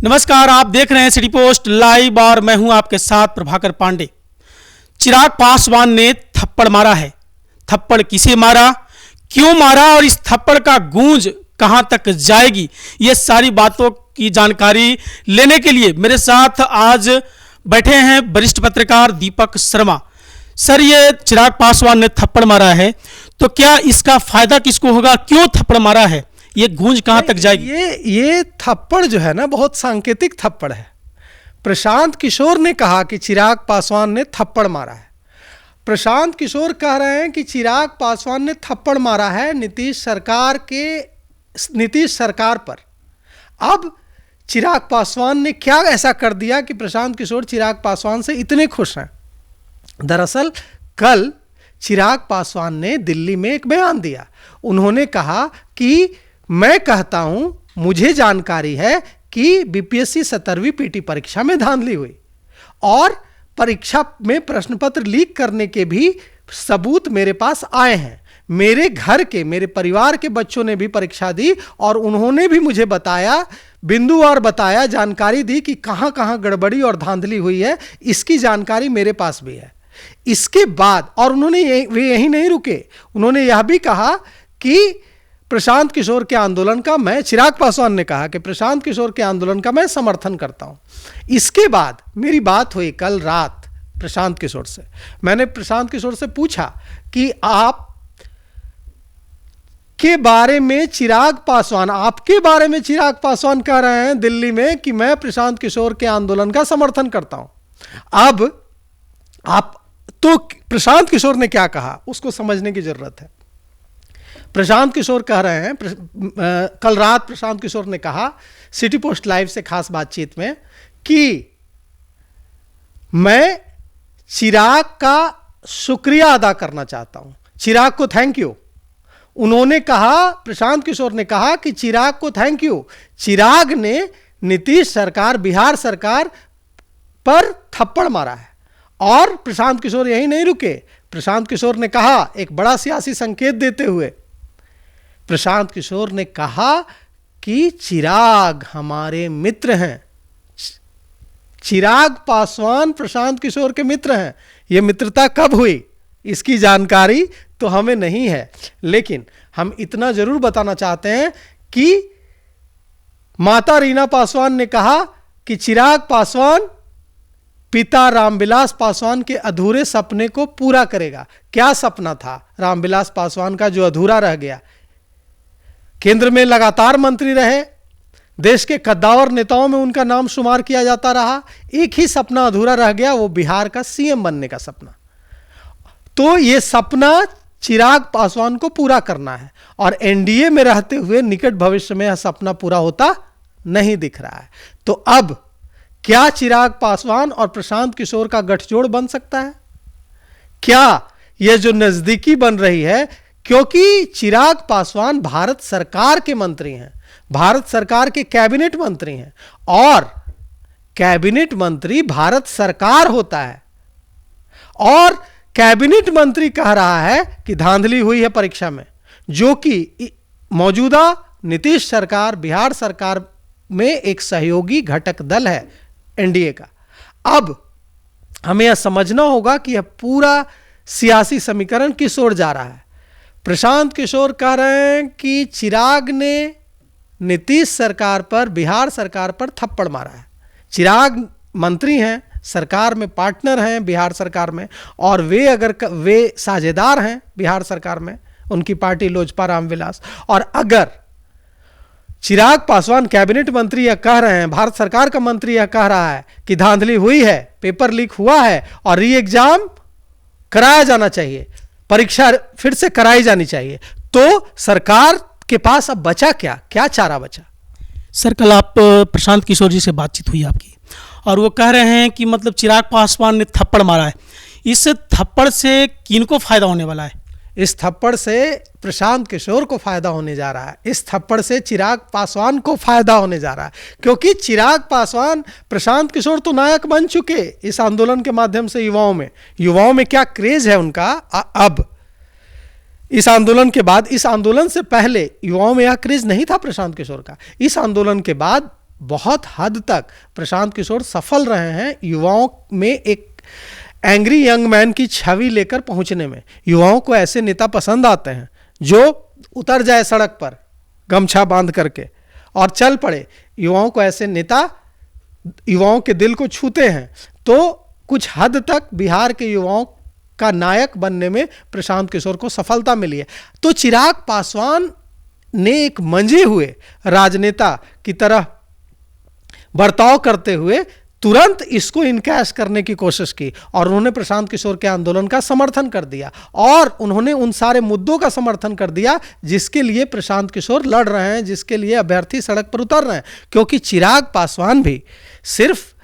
नमस्कार, आप देख रहे हैं सिटी पोस्ट लाइव और मैं हूं आपके साथ प्रभाकर पांडे। चिराग पासवान ने थप्पड़ मारा है। थप्पड़ किसे मारा, क्यों मारा और इस थप्पड़ का गूंज कहां तक जाएगी, ये सारी बातों की जानकारी लेने के लिए मेरे साथ आज बैठे हैं वरिष्ठ पत्रकार दीपक शर्मा। सर, ये चिराग पासवान ने थप्पड़ मारा है तो क्या इसका फायदा किसको होगा, क्यों थप्पड़ मारा है, ये गूंज कहां तक जाएगी? ये थप्पड़ जो है ना, बहुत सांकेतिक थप्पड़ है। प्रशांत किशोर ने कहा कि चिराग पासवान ने थप्पड़ मारा है। प्रशांत किशोर कह रहे हैं कि चिराग पासवान ने थप्पड़ मारा है नीतीश सरकार पर। अब चिराग पासवान ने क्या ऐसा कर दिया कि प्रशांत किशोर चिराग पासवान से इतने खुश हैं? दरअसल कल चिराग पासवान ने दिल्ली में एक बयान दिया। उन्होंने कहा कि मैं कहता हूं, मुझे जानकारी है कि बीपीएससी 17वीं पीटी परीक्षा में धांधली हुई और परीक्षा में प्रश्न पत्र लीक करने के भी सबूत मेरे पास आए हैं। मेरे घर के, मेरे परिवार के बच्चों ने भी परीक्षा दी और उन्होंने भी मुझे बताया, बिंदुवार बताया, जानकारी दी कि कहां कहां गड़बड़ी और धांधली हुई है। इसकी जानकारी मेरे पास भी है। इसके बाद और वे यही नहीं रुके, उन्होंने यह भी कहा कि प्रशांत किशोर के आंदोलन का चिराग पासवान ने कहा कि प्रशांत किशोर के आंदोलन का मैं समर्थन करता हूं। इसके बाद मेरी बात हुई कल रात प्रशांत किशोर से। मैंने प्रशांत किशोर से पूछा कि आपके बारे में चिराग पासवान कह रहे हैं दिल्ली में कि मैं प्रशांत किशोर के आंदोलन का समर्थन करता हूं। अब तो प्रशांत किशोर ने क्या कहा उसको समझने की जरूरत है। प्रशांत किशोर कह रहे हैं, कल रात प्रशांत किशोर ने कहा सिटी पोस्ट लाइव से खास बातचीत में कि मैं चिराग का शुक्रिया अदा करना चाहता हूं, चिराग को थैंक यू। उन्होंने कहा, प्रशांत किशोर ने कहा कि चिराग को थैंक यू। चिराग ने नीतीश सरकार, बिहार सरकार पर थप्पड़ मारा है। और प्रशांत किशोर यही नहीं रुके। प्रशांत किशोर ने कहा, एक बड़ा सियासी संकेत देते हुए प्रशांत किशोर ने कहा कि चिराग हमारे मित्र हैं। चिराग पासवान प्रशांत किशोर के मित्र हैं। यह मित्रता कब हुई इसकी जानकारी तो हमें नहीं है, लेकिन हम इतना जरूर बताना चाहते हैं कि माता रीना पासवान ने कहा कि चिराग पासवान पिता रामविलास पासवान के अधूरे सपने को पूरा करेगा। क्या सपना था रामविलास पासवान का जो अधूरा रह गया? केंद्र में लगातार मंत्री रहे, देश के कद्दावर नेताओं में उनका नाम शुमार किया जाता रहा। एक ही सपना अधूरा रह गया, वो बिहार का सीएम बनने का सपना। तो ये सपना चिराग पासवान को पूरा करना है और एनडीए में रहते हुए निकट भविष्य में यह सपना पूरा होता नहीं दिख रहा है। तो अब क्या चिराग पासवान और प्रशांत किशोर का गठजोड़ बन सकता है? क्या यह जो नजदीकी बन रही है, क्योंकि चिराग पासवान भारत सरकार के मंत्री हैं, भारत सरकार के कैबिनेट मंत्री हैं और कैबिनेट मंत्री भारत सरकार होता है और कैबिनेट मंत्री कह रहा है कि धांधली हुई है परीक्षा में, जो कि मौजूदा नीतीश सरकार, बिहार सरकार में एक सहयोगी घटक दल है एनडीए का। अब हमें यह समझना होगा कि यह पूरा सियासी समीकरण किस ओर जा रहा है। प्रशांत किशोर कह रहे हैं कि चिराग ने नीतीश सरकार पर, बिहार सरकार पर थप्पड़ मारा है। चिराग मंत्री हैं, सरकार में पार्टनर हैं बिहार सरकार में, और वे साझेदार हैं बिहार सरकार में, उनकी पार्टी लोजपा रामविलास। और अगर चिराग पासवान कैबिनेट मंत्री यह कह रहे हैं, भारत सरकार का मंत्री यह कह रहा है कि धांधली हुई है, पेपर लीक हुआ है और री एग्जाम कराया जाना चाहिए, परीक्षा फिर से कराई जानी चाहिए, तो सरकार के पास अब बचा क्या चारा बचा? सर, कल आप प्रशांत किशोर जी से बातचीत हुई आपकी और वो कह रहे हैं कि मतलब चिराग पासवान ने थप्पड़ मारा है। इस थप्पड़ से किनको फायदा होने वाला है? इस थप्पड़ से प्रशांत किशोर को फायदा होने जा रहा है। इस थप्पड़ से चिराग पासवान को फायदा होने जा रहा है, क्योंकि चिराग पासवान, प्रशांत किशोर तो नायक बन चुके इस आंदोलन के माध्यम से। युवाओं में क्या क्रेज है उनका। अब इस आंदोलन के बाद, इस आंदोलन से पहले युवाओं में यह क्रेज नहीं था प्रशांत किशोर का। इस आंदोलन के बाद बहुत हद तक प्रशांत किशोर सफल रहे हैं युवाओं में एक एंग्री यंग मैन की छवि लेकर पहुंचने में। युवाओं को ऐसे नेता पसंद आते हैं जो उतर जाए सड़क पर गमछा बांध करके और चल पड़े। युवाओं को ऐसे नेता युवाओं के दिल को छूते हैं। तो कुछ हद तक बिहार के युवाओं का नायक बनने में प्रशांत किशोर को सफलता मिली है। तो चिराग पासवान ने एक मंजे हुए राजनेता की तरह बर्ताव करते हुए तुरंत इसको इनकैश करने की कोशिश की और उन्होंने प्रशांत किशोर के आंदोलन का समर्थन कर दिया और उन्होंने उन सारे मुद्दों का समर्थन कर दिया जिसके लिए प्रशांत किशोर लड़ रहे हैं, जिसके लिए अभ्यर्थी सड़क पर उतर रहे हैं। क्योंकि चिराग पासवान भी सिर्फ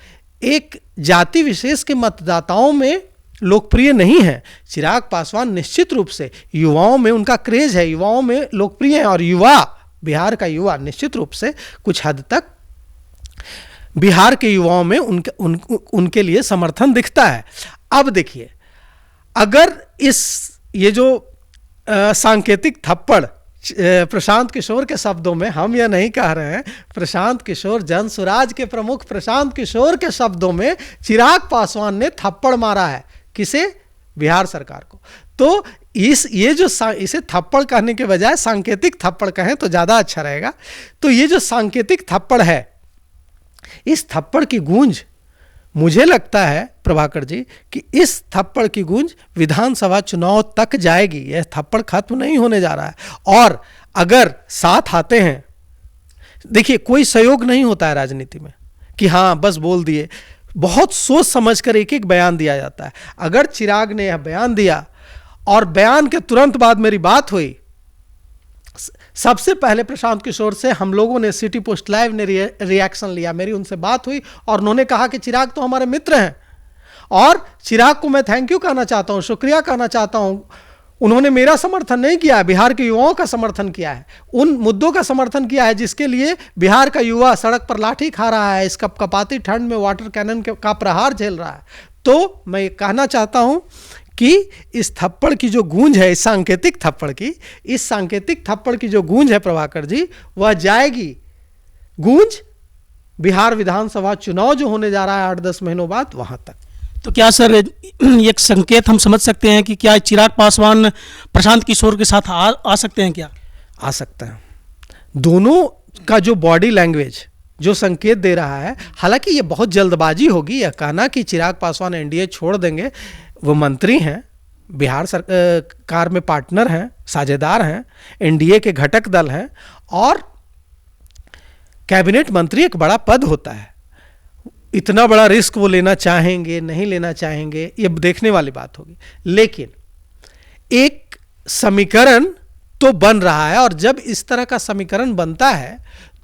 एक जाति विशेष के मतदाताओं में लोकप्रिय नहीं है। चिराग पासवान निश्चित रूप से युवाओं में उनका क्रेज है, युवाओं में लोकप्रिय है और युवा, बिहार का युवा निश्चित रूप से कुछ हद तक बिहार के युवाओं में उनके लिए समर्थन दिखता है। अब देखिए, अगर ये जो सांकेतिक थप्पड़ प्रशांत किशोर के शब्दों में, हम यह नहीं कह रहे हैं, प्रशांत किशोर, जनसुराज के प्रमुख प्रशांत किशोर के शब्दों में चिराग पासवान ने थप्पड़ मारा है। किसे? बिहार सरकार को। तो इसे थप्पड़ कहने के बजाय सांकेतिक थप्पड़ कहें तो ज्यादा अच्छा रहेगा। तो ये जो सांकेतिक थप्पड़ है, इस थप्पड़ की गूंज, मुझे लगता है प्रभाकर जी कि इस थप्पड़ की गूंज विधानसभा चुनाव तक जाएगी। यह थप्पड़ खत्म नहीं होने जा रहा है। और अगर साथ आते हैं, देखिए कोई सहयोग नहीं होता है राजनीति में कि हाँ बस बोल दिए, बहुत सोच समझकर एक एक बयान दिया जाता है। अगर चिराग ने यह बयान दिया और बयान के तुरंत बाद मेरी बात हुई, सबसे पहले प्रशांत किशोर से हम लोगों ने, सिटी पोस्ट लाइव ने रिएक्शन लिया, मेरी उनसे बात हुई और उन्होंने कहा कि चिराग तो हमारे मित्र हैं और चिराग को मैं थैंक यू कहना चाहता हूं, शुक्रिया कहना चाहता हूं। उन्होंने मेरा समर्थन नहीं किया, बिहार के युवाओं का समर्थन किया है, उन मुद्दों का समर्थन किया है जिसके लिए बिहार का युवा सड़क पर लाठी खा रहा है, इस कपकपाती ठंड में वाटर कैनन का प्रहार झेल रहा है। तो मैं ये कहना चाहता हूं कि इस थप्पड़ की जो गूंज है, इस सांकेतिक थप्पड़ की जो गूंज है प्रभाकर जी, वह जाएगी गूंज बिहार विधानसभा चुनाव जो होने जा रहा है 8-10 महीनों बाद, वहां तक। तो क्या सर एक संकेत हम समझ सकते हैं कि क्या चिराग पासवान प्रशांत किशोर के साथ आ सकते हैं? क्या आ सकता है? दोनों का जो बॉडी लैंग्वेज जो संकेत दे रहा है, हालांकि ये बहुत जल्दबाजी होगी यह कहना कि चिराग पासवान एनडीए छोड़ देंगे। वो मंत्री हैं, बिहार सरकार में पार्टनर हैं, साझेदार हैं, एनडीए के घटक दल हैं और कैबिनेट मंत्री एक बड़ा पद होता है। इतना बड़ा रिस्क वो लेना चाहेंगे, नहीं लेना चाहेंगे, ये देखने वाली बात होगी। लेकिन एक समीकरण तो बन रहा है और जब इस तरह का समीकरण बनता है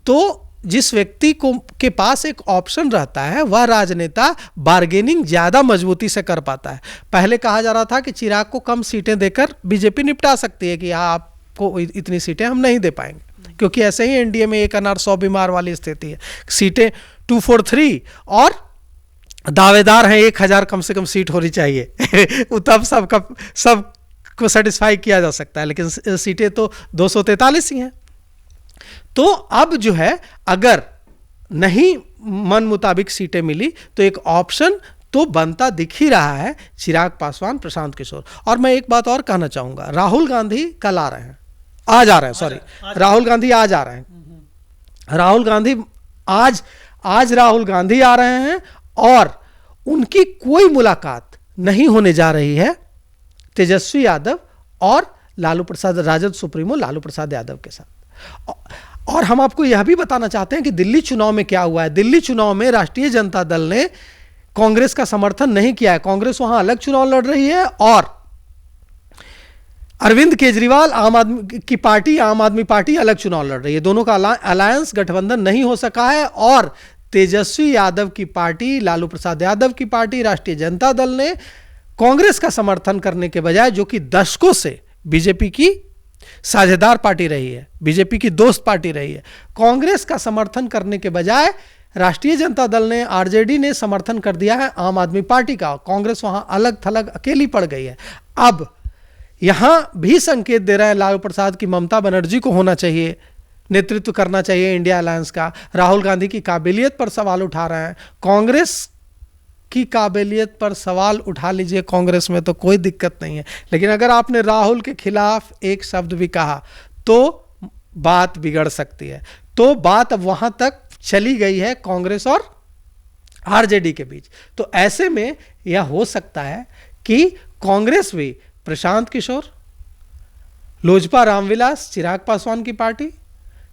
तो जिस व्यक्ति के पास एक ऑप्शन रहता है वह राजनेता बार्गेनिंग ज्यादा मजबूती से कर पाता है। पहले कहा जा रहा था कि चिराग को कम सीटें देकर बीजेपी निपटा सकती है कि हाँ आपको इतनी सीटें हम नहीं दे पाएंगे, क्योंकि ऐसे ही एनडीए में 1 अनार 100 बीमार वाली स्थिति है। सीटें 243 और दावेदार हैं 1000 कम से कम सीट होनी चाहिए तब सबको सेटिस्फाई किया जा सकता है, लेकिन सीटें तो 243 ही हैं। तो अब जो है, अगर नहीं मन मुताबिक सीटें मिली तो एक ऑप्शन तो बनता दिख ही रहा है, चिराग पासवान, प्रशांत किशोर। और मैं एक बात और कहना चाहूंगा, राहुल गांधी कल आ रहे हैं, आज आ रहे हैं, सॉरी, राहुल गांधी आज आ रहे हैं। राहुल गांधी आज राहुल गांधी आ रहे हैं और उनकी कोई मुलाकात नहीं होने जा रही है तेजस्वी यादव और लालू प्रसाद, राजद सुप्रीमो लालू प्रसाद यादव के साथ। और हम आपको यह भी बताना चाहते हैं कि दिल्ली चुनाव में क्या हुआ है। दिल्ली चुनाव में राष्ट्रीय जनता दल ने कांग्रेस का समर्थन नहीं किया है। कांग्रेस वहां अलग चुनाव लड़ रही है और अरविंद केजरीवाल आम आदमी पार्टी अलग चुनाव लड़ रही है। दोनों का अलायंस गठबंधन नहीं हो सका है और तेजस्वी यादव की पार्टी, लालू प्रसाद यादव की पार्टी, राष्ट्रीय जनता दल ने कांग्रेस का समर्थन करने के बजाय, जो कि दशकों से बीजेपी की साझेदार पार्टी रही है, बीजेपी की दोस्त पार्टी रही है, कांग्रेस का समर्थन करने के बजाय राष्ट्रीय जनता दल ने, आरजेडी ने समर्थन कर दिया है आम आदमी पार्टी का। कांग्रेस वहां अलग थलग अकेली पड़ गई है। अब यहां भी संकेत दे रहा है लालू प्रसाद की ममता बनर्जी को होना चाहिए नेतृत्व करना चाहिए इंडिया अलायंस का, राहुल गांधी की काबिलियत पर सवाल उठा रहे हैं। कांग्रेस की काबिलियत पर सवाल उठा लीजिए, कांग्रेस में तो कोई दिक्कत नहीं है, लेकिन अगर आपने राहुल के खिलाफ एक शब्द भी कहा तो बात बिगड़ सकती है। तो बात अब वहां तक चली गई है कांग्रेस और आरजेडी के बीच। तो ऐसे में यह हो सकता है कि कांग्रेस भी प्रशांत किशोर, लोजपा रामविलास, चिराग पासवान की पार्टी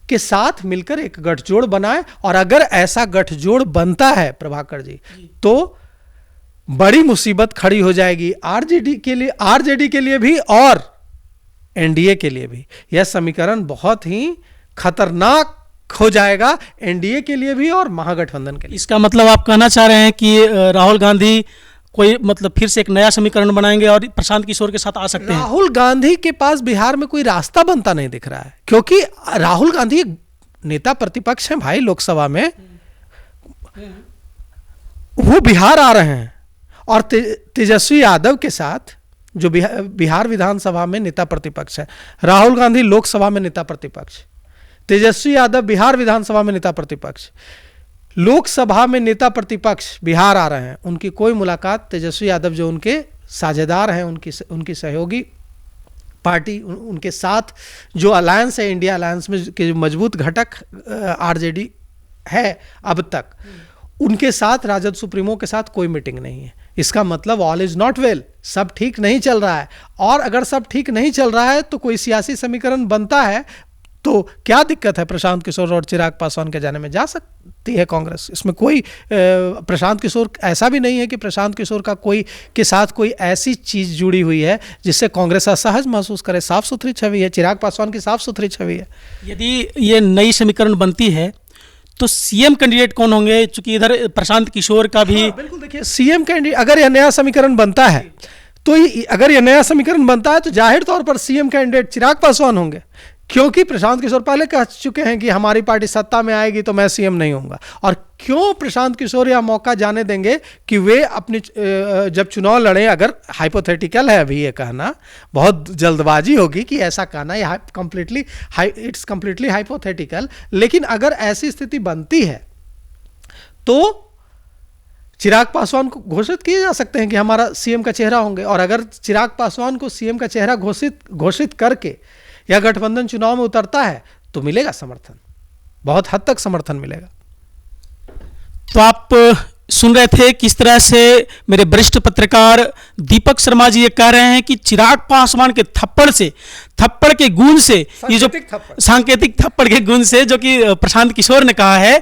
के साथ मिलकर एक गठजोड़ बनाए। और अगर ऐसा गठजोड़ बनता है प्रभाकर जी, तो बड़ी मुसीबत खड़ी हो जाएगी आरजेडी के लिए भी और एनडीए के लिए भी। यह समीकरण बहुत ही खतरनाक हो जाएगा एनडीए के लिए भी और महागठबंधन के लिए। इसका मतलब आप कहना चाह रहे हैं कि राहुल गांधी कोई मतलब फिर से एक नया समीकरण बनाएंगे और प्रशांत किशोर के साथ आ सकते हैं? राहुल गांधी के पास बिहार में कोई रास्ता बनता नहीं दिख रहा है, क्योंकि राहुल गांधी एक नेता प्रतिपक्ष हैं भाई लोकसभा में, वो बिहार आ रहे हैं और तेजस्वी यादव के साथ जो बिहार विधानसभा में नेता प्रतिपक्ष है, राहुल गांधी लोकसभा में नेता प्रतिपक्ष, तेजस्वी यादव बिहार विधानसभा में नेता प्रतिपक्ष, लोकसभा में नेता प्रतिपक्ष बिहार आ रहे हैं। उनकी कोई मुलाकात तेजस्वी यादव जो उनके साझेदार हैं, उनकी सहयोगी पार्टी, उनके साथ जो अलायंस है इंडिया अलायंस में के जो मजबूत घटक आरजेडी है अब तक, उनके साथ राजद सुप्रीमो के साथ कोई मीटिंग नहीं है। इसका मतलब ऑल इज नॉट वेल, सब ठीक नहीं चल रहा है। और अगर सब ठीक नहीं चल रहा है तो कोई सियासी समीकरण बनता है तो क्या दिक्कत है? प्रशांत किशोर और चिराग पासवान के जाने में जा सकती है कांग्रेस। इसमें कोई प्रशांत किशोर, ऐसा भी नहीं है कि प्रशांत किशोर का के साथ कोई ऐसी चीज जुड़ी हुई है जिससे कांग्रेस असहज महसूस करे। साफ सुथरी छवि है, चिराग पासवान की साफ सुथरी छवि है। यदि ये नई समीकरण बनती है तो सीएम कैंडिडेट कौन होंगे? चूंकि इधर प्रशांत किशोर का भी बिल्कुल, देखिए सीएम कैंडिडेट अगर यह नया समीकरण बनता है तो अगर यह नया समीकरण बनता है तो जाहिर तौर पर सीएम कैंडिडेट चिराग पासवान होंगे, क्योंकि प्रशांत किशोर पहले कह चुके हैं कि हमारी पार्टी सत्ता में आएगी तो मैं सीएम नहीं होऊंगा। और क्यों प्रशांत किशोर यह मौका जाने देंगे कि वे अपनी जब चुनाव लड़े, अगर हाइपोथेटिकल है अभी ये कहना, बहुत जल्दबाजी होगी कि ऐसा कहना, यह इट्स कंप्लीटली हाइपोथेटिकल, लेकिन अगर ऐसी स्थिति बनती है तो चिराग पासवान को घोषित किए जा सकते हैं कि हमारा सीएम का चेहरा होंगे। और अगर चिराग पासवान को सीएम का चेहरा घोषित करके या गठबंधन चुनाव में उतरता है तो मिलेगा समर्थन, बहुत हद तक समर्थन मिलेगा। तो आप सुन रहे थे किस तरह से मेरे वरिष्ठ पत्रकार दीपक शर्मा जी ये कह रहे हैं कि चिराग पासवान के थप्पड़ के गूंज से, ये जो सांकेतिक थप्पड़ के गूंज से जो कि प्रशांत किशोर ने कहा है,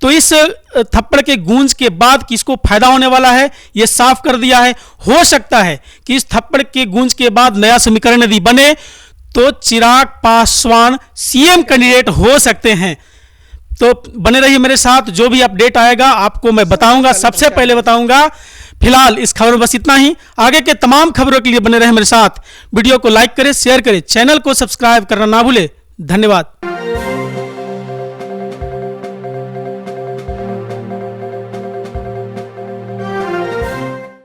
तो इस थप्पड़ के गूंज के बाद किसको फायदा होने वाला है ये साफ कर दिया है। हो सकता है कि इस थप्पड़ के गूंज के बाद नया समीकरण यदि बने तो चिराग पासवान सीएम कैंडिडेट हो सकते हैं। तो बने रहिए मेरे साथ, जो भी अपडेट आएगा आपको मैं बताऊंगा, सबसे पहले बताऊंगा। फिलहाल इस खबर में बस इतना ही। आगे के तमाम खबरों के लिए बने रहे मेरे साथ। वीडियो को लाइक करें, शेयर करें, चैनल को सब्सक्राइब करना ना भूलें। धन्यवाद।